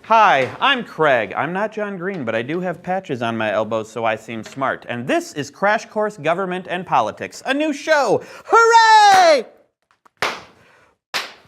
Hi, I'm Craig. I'm not John Green, but I do have patches on my elbows so I seem smart. And this is Crash Course Government and Politics, a new show. Hooray!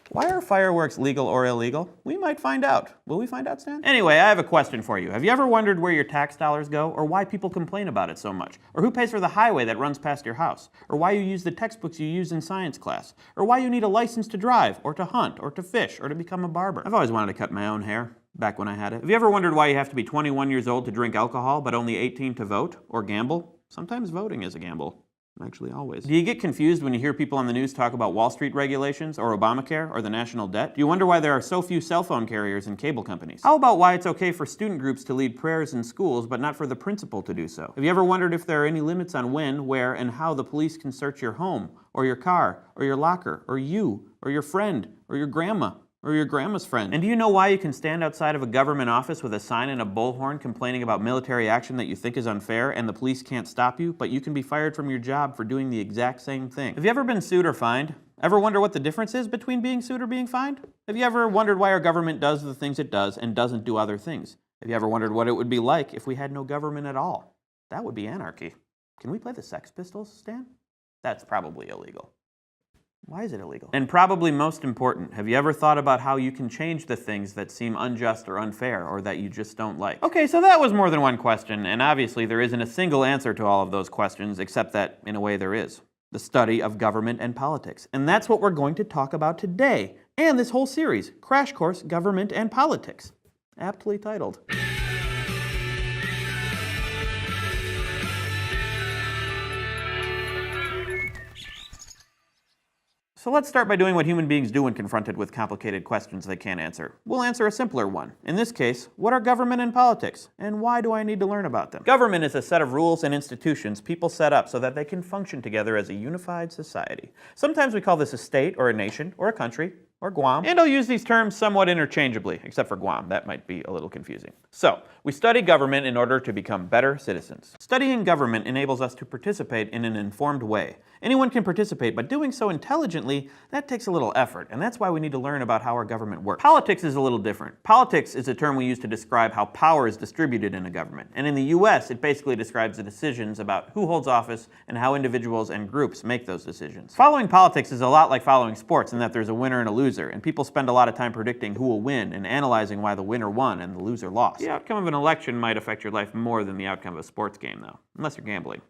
Why are fireworks legal or illegal? We might find out. Will we find out, Stan? Anyway, I have a question for you. Have you ever wondered where your tax dollars go, or why people complain about it so much? Or who pays for the highway that runs past your house? Or why you use the textbooks you use in science class? Or why you need a license to drive, or to hunt, or to fish, or to become a barber? I've always wanted to cut my own hair, back when I had it. Have you ever wondered why you have to be 21 years old to drink alcohol, but only 18 to vote, or gamble? Sometimes voting is a gamble. Actually, always. Do you get confused when you hear people on the news talk about Wall Street regulations, or Obamacare, or the national debt? Do you wonder why there are so few cell phone carriers and cable companies? How about why it's okay for student groups to lead prayers in schools, but not for the principal to do so? Have you ever wondered if there are any limits on when, where, and how the police can search your home, or your car, or your locker, or you, or your friend, or your grandma, or your grandma's friend? And do you know why you can stand outside of a government office with a sign and a bullhorn complaining about military action that you think is unfair and the police can't stop you, but you can be fired from your job for doing the exact same thing? Have you ever been sued or fined? Ever wonder what the difference is between being sued or being fined? Have you ever wondered why our government does the things it does and doesn't do other things? Have you ever wondered what it would be like if we had no government at all? That would be anarchy. Can we play the Sex Pistols, Stan? That's probably illegal. Why is it illegal? And probably most important, have you ever thought about how you can change the things that seem unjust or unfair, or that you just don't like? Okay, so that was more than one question, and obviously there isn't a single answer to all of those questions, except that, in a way, there is. The study of government and politics. And that's what we're going to talk about today, and this whole series, Crash Course Government and Politics. Aptly titled. So let's start by doing what human beings do when confronted with complicated questions they can't answer. We'll answer a simpler one. In this case, what are government and politics, and why do I need to learn about them? Government is a set of rules and institutions people set up so that they can function together as a unified society. Sometimes we call this a state, or a nation, or a country, or Guam. And I'll use these terms somewhat interchangeably, except for Guam. That might be a little confusing. So, we study government in order to become better citizens. Studying government enables us to participate in an informed way. Anyone can participate, but doing so intelligently, that takes a little effort, and that's why we need to learn about how our government works. Politics is a little different. Politics is a term we use to describe how power is distributed in a government. And in the US, it basically describes the decisions about who holds office and how individuals and groups make those decisions. Following politics is a lot like following sports in that there's a winner and a loser, and people spend a lot of time predicting who will win and analyzing why the winner won and the loser lost. The outcome of an election might affect your life more than the outcome of a sports game, though, unless you're gambling,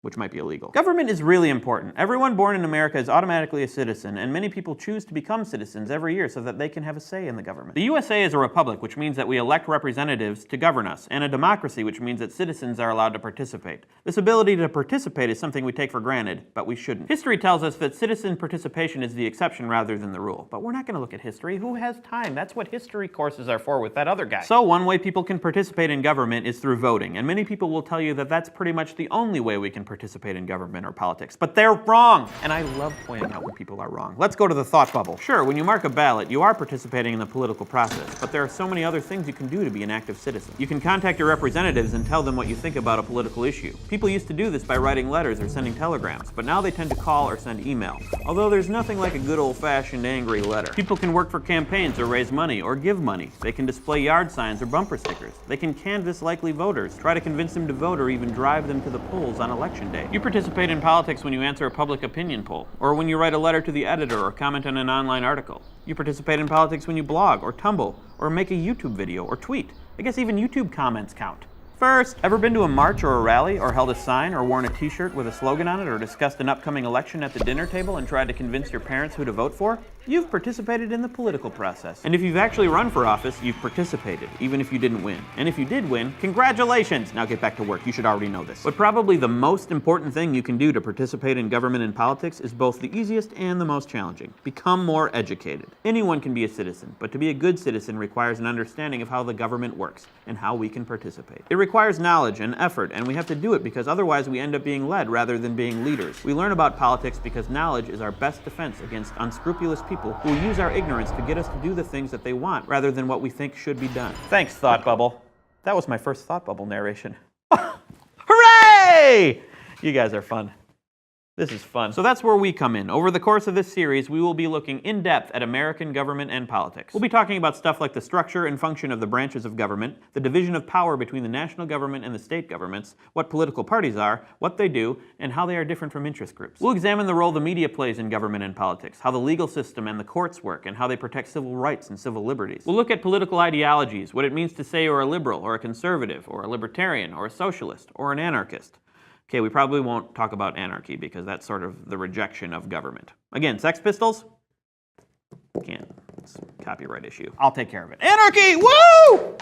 which might be illegal. Government is really important. Everyone born in America is automatically a citizen, and many people choose to become citizens every year so that they can have a say in the government. The USA is a republic, which means that we elect representatives to govern us, and a democracy, which means that citizens are allowed to participate. This ability to participate is something we take for granted, but we shouldn't. History tells us that citizen participation is the exception rather than the rule, but we're not going to look at history. Who has time? That's what history courses are for with that other guy. So one way people can participate in government is through voting, and many people will tell you that that's pretty much the only way we can participate in government or politics. But they're wrong! And I love pointing out when people are wrong. Let's go to the thought bubble. Sure, when you mark a ballot, you are participating in the political process, but there are so many other things you can do to be an active citizen. You can contact your representatives and tell them what you think about a political issue. People used to do this by writing letters or sending telegrams, but now they tend to call or send email. Although there's nothing like a good old-fashioned angry letter. People can work for campaigns or raise money or give money. They can display yard signs or bumper stickers. They can canvass likely voters, try to convince them to vote, or even drive them to the polls on election day. You participate in politics when you answer a public opinion poll, or when you write a letter to the editor or comment on an online article. You participate in politics when you blog, or tumble, or make a YouTube video, or tweet. I guess even YouTube comments count. First, ever been to a march or a rally, or held a sign, or worn a t-shirt with a slogan on it, or discussed an upcoming election at the dinner table and tried to convince your parents who to vote for? You've participated in the political process. And if you've actually run for office, you've participated, even if you didn't win. And if you did win, congratulations! Now get back to work, you should already know this. But probably the most important thing you can do to participate in government and politics is both the easiest and the most challenging. Become more educated. Anyone can be a citizen, but to be a good citizen requires an understanding of how the government works and how we can participate. It requires knowledge and effort, and we have to do it because otherwise we end up being led rather than being leaders. We learn about politics because knowledge is our best defense against unscrupulous people who will use our ignorance to get us to do the things that they want rather than what we think should be done. Thanks, Thought Bubble. That was my first Thought Bubble narration. Hooray! You guys are fun. This is fun. So that's where we come in. Over the course of this series, we will be looking in depth at American government and politics. We'll be talking about stuff like the structure and function of the branches of government, the division of power between the national government and the state governments, what political parties are, what they do, and how they are different from interest groups. We'll examine the role the media plays in government and politics, how the legal system and the courts work, and how they protect civil rights and civil liberties. We'll look at political ideologies, what it means to say you're a liberal, or a conservative, or a libertarian, or a socialist, or an anarchist. Okay, we probably won't talk about anarchy because that's sort of the rejection of government. Again, Sex Pistols? Can't. It's a copyright issue. I'll take care of it. Anarchy! Woo!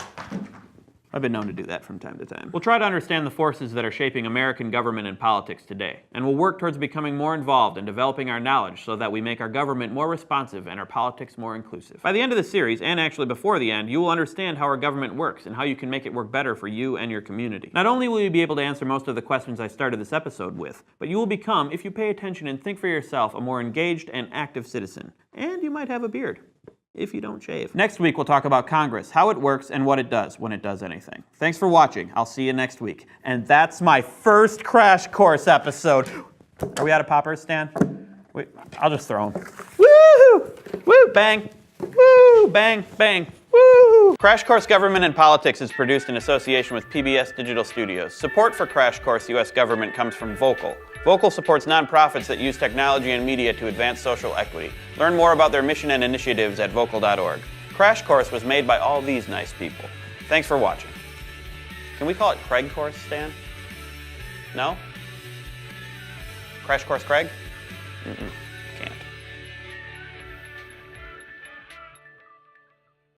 I've been known to do that from time to time. We'll try to understand the forces that are shaping American government and politics today, and we'll work towards becoming more involved in developing our knowledge so that we make our government more responsive and our politics more inclusive. By the end of the series, and actually before the end, you will understand how our government works and how you can make it work better for you and your community. Not only will you be able to answer most of the questions I started this episode with, but you will become, if you pay attention and think for yourself, a more engaged and active citizen. And you might have a beard. If you don't shave. Next week, we'll talk about Congress, how it works, and what it does when it does anything. Thanks for watching. I'll see you next week. And that's my first Crash Course episode. Are we out of poppers, Stan? Wait, I'll just throw them. Woo! Woo! Bang! Woo! Bang! Bang! Woo! Crash Course Government and Politics is produced in association with PBS Digital Studios. Support for Crash Course U.S. Government comes from Vocal. Vocal supports nonprofits that use technology and media to advance social equity. Learn more about their mission and initiatives at vocal.org. Crash Course was made by all these nice people. Thanks for watching. Can we call it Craig Course, Stan? No? Crash Course Craig? Mm-mm.